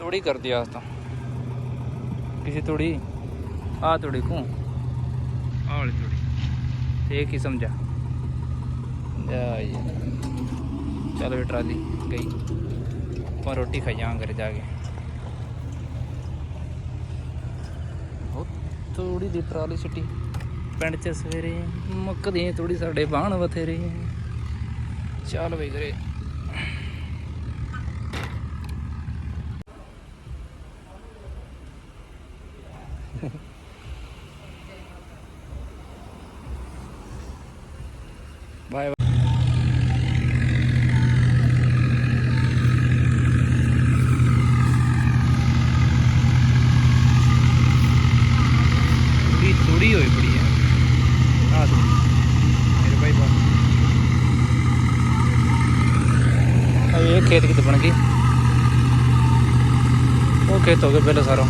तोड़ी कर दिया आज तो किसी तोड़ी आ तोड़ी को आ वाली तोड़ी तो एक ही समझा चलो ट्राली गई पर रोटी खाई यहाँ घर जाके थोड़ी दी ट्राली छुट्टी पिंड च सवेरे मुकदी थोड़ी साढ़े बाण बथेरे चल बई करे बाय थोड़ी हुई पड़ी है हाँ मेरे भाई बात ये खेत की तो बन गई वो खेत हो गया पहले सारा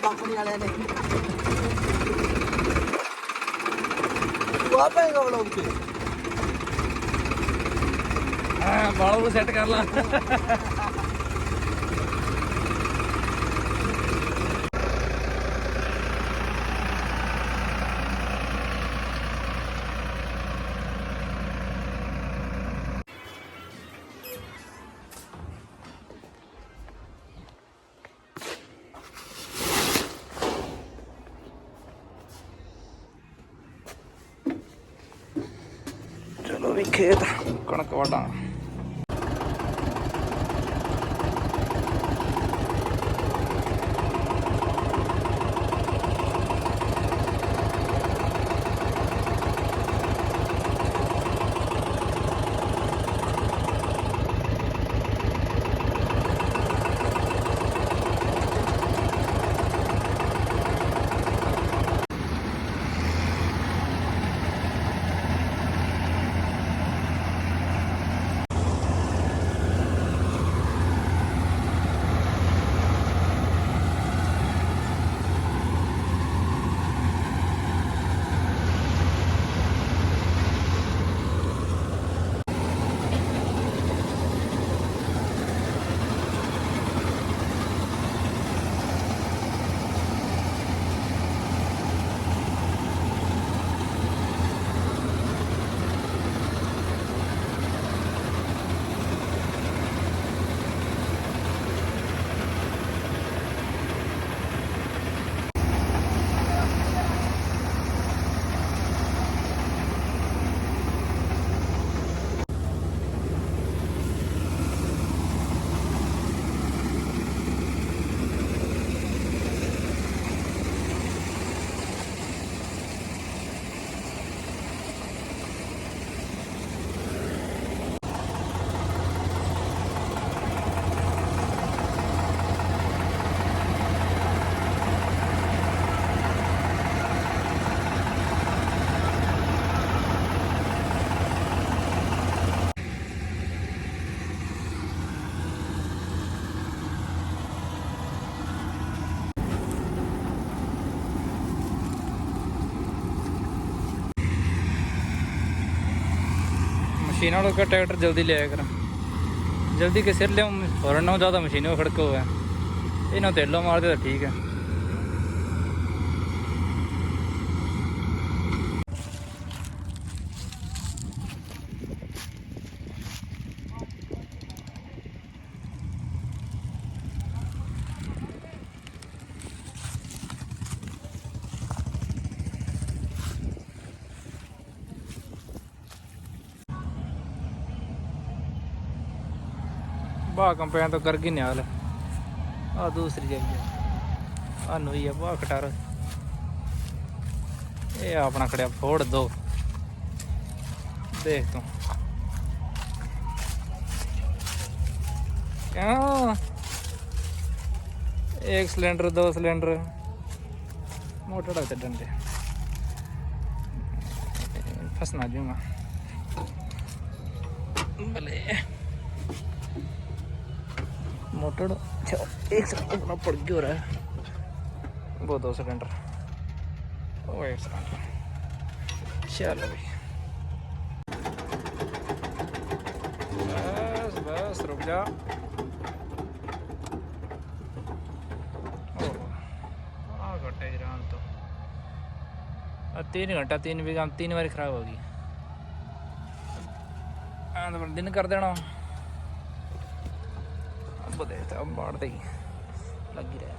ਕੰਪਨੀ ਵਾਲਿਆਂ ਨੇ ਤੂੰ ਆ ਪਾਏਗਾ ਵਲੌਗ 'ਚ ਬਾਲੋਂ ਨੂੰ ਸੈੱਟ ਕਰ ਲਾ चलो भी खेत कणक वाटा मशीन वालों का ट्रैक्टर जल्दी ले आया कर जल्दी के सिर ले हॉर्न ना ज़्यादा मशीनों खड़को हुआ है इन्हों तेलों मारते तो ठीक है। बाह कंपेन तो कर नहीं हाल आ दूसरी जाइए आ नई है बाह कटार ये अपना खड़िया फोड़ दो देख तू क्यों एक सिलेंडर दो सिलेंडर मोटर चढ़न दे फसना जूंगा भले मोटर एक सिलेंडर पड़ गया हो रहा है वो 2 सिलेंडर वो 1 सिलेंडर चलो भाई बस बस रुक जा घंटे ईरान तो 3 घंटा 3 भी 3 बार खराब होगी तो दिन कर देना अब देखते अब मारते ही लगी रहे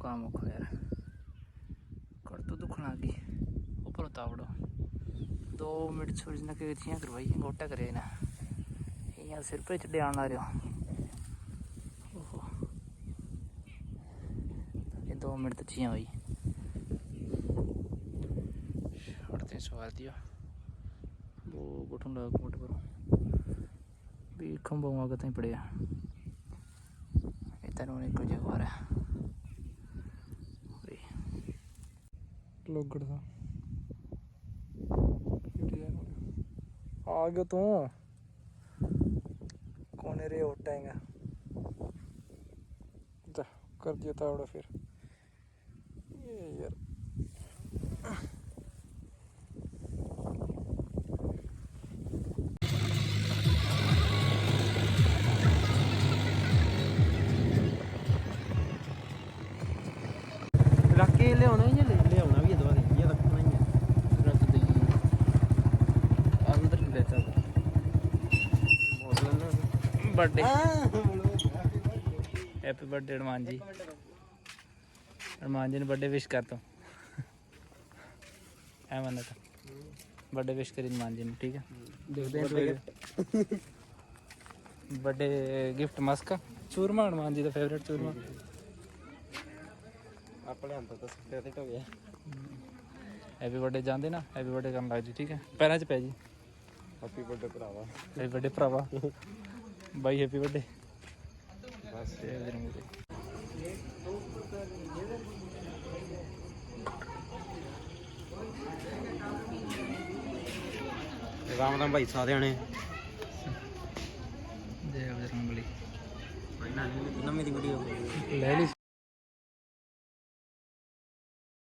काम औखा यार कर तो दुखन आ गई ऊपर उतावड़ो 2 मिनट सूरज ने किथियां करवाई गोटा करे ना यहाँ सिर पे चढ़े आन आ रहे हो 2 मिनट तो चियाँ हुई अड़ते सवार दिया वो गुठूँ लगा मोटे पर भी खंबा वहाँ कहीं पड़े इतना उन्हें कोई जगह आ रहा है लोगड़ था आ गया तू कौन रे उठाएगा कर दिया था बड़ा फिर ये यार रख के ले आना या ले आना भी है दवा दे ये रखना ही है रख दे अंदर लेता birthday happy birthday Hanuman ji ने बर्थडे विश कर तो है मन था बर्थडे विश करी हनुमान जी ने ठीक है देखते हैं बर्थडे गिफ्ट मस्क चूरमा हनुमान जी का फेवरेट चूरमा अपने अंदर तो फेवरेट हो गया हैप्पी बर्थडे जाते ना हैप्पी बर्थडे करन लग जी ठीक है पैरों च पै जी हैप्पी बर्थडे भरावा हैप्पी बर्थडे भरावा भाई हैप्पी बर्थडे बस ਰਾਮ ਰਾਮ ਭਾਈ ਸਾਰਿਆਂ ਨੇ ਜੈ ਬਜਰੰਗ ਬਲੀ ਨਵੀਂ ਦੀ ਵੀਡੀਓ ਲੈ ਲਈ